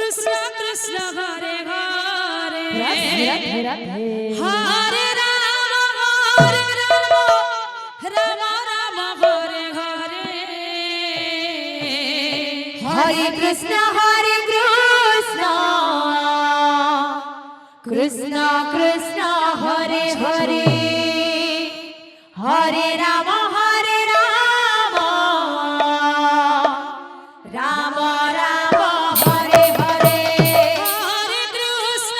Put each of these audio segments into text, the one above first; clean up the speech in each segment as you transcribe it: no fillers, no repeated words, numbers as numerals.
कृष्ण कृष्ण हरे हरे हरे हरे राम राम हरे हरे हरे कृष्ण कृष्ण कृष्ण हरे हरे हरे राम राम राम हरे हरे हरे कृष्ण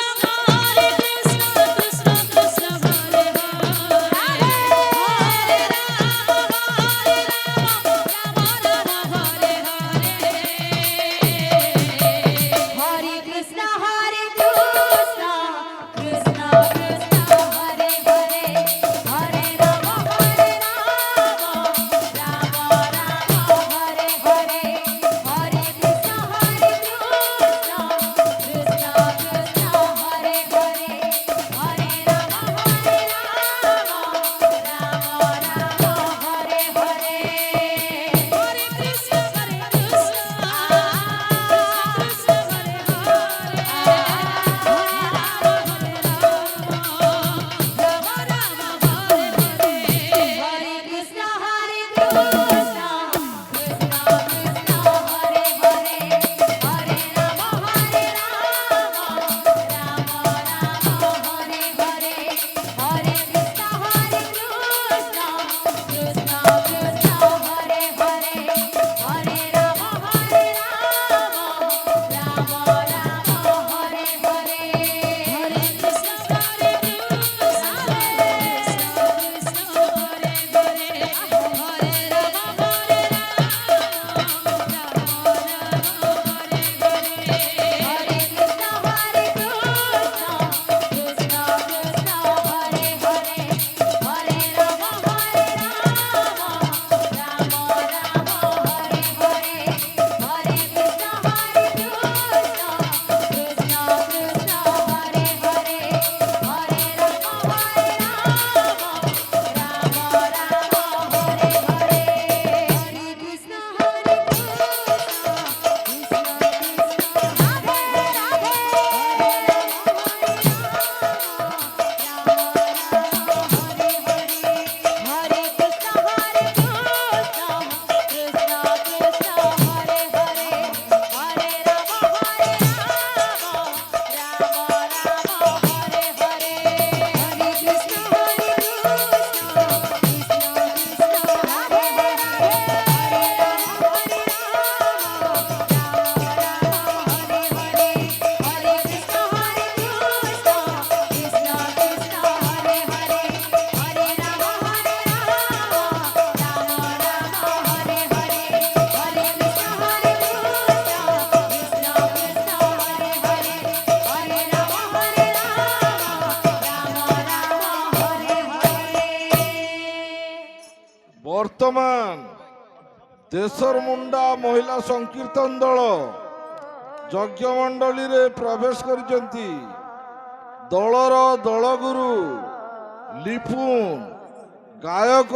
कृष्ण कृष्ण हरे हरे हरे राम राम हरे हरे हरे कृष्ण कृष्ण कृष्ण हरे हरे हरे राम राम राम हरे हरे हरे कृष्ण कृष्ण कृष्ण हरे हरे हरे राम राम हरे हरे हरे कृष्ण कृष्ण कृष्ण हरे हरे हरे कृष्ण कृष्ण कृष्ण हरे हरे हरे राम राम हरे हरे हरे कृष्ण कृष्ण कृष्ण हरे हरे हरे राम राम हरे हरे हरे कृष्ण हरे हरे कृष्ण कृष्ण कृष्ण हरे हरे हरे राम राम हरे हरे हरे कृष्ण कृष्ण कृष्ण हरे हरे हरे राम राम हरे हरे हरे कृष्ण বর্তমান দেশর মুন্ডা মহিলা সংকীর্তন দল যজ্ঞমণ্ডলীরে প্রবেশ করিছন্তি। দলর দলগুরু লিপুন গায়ক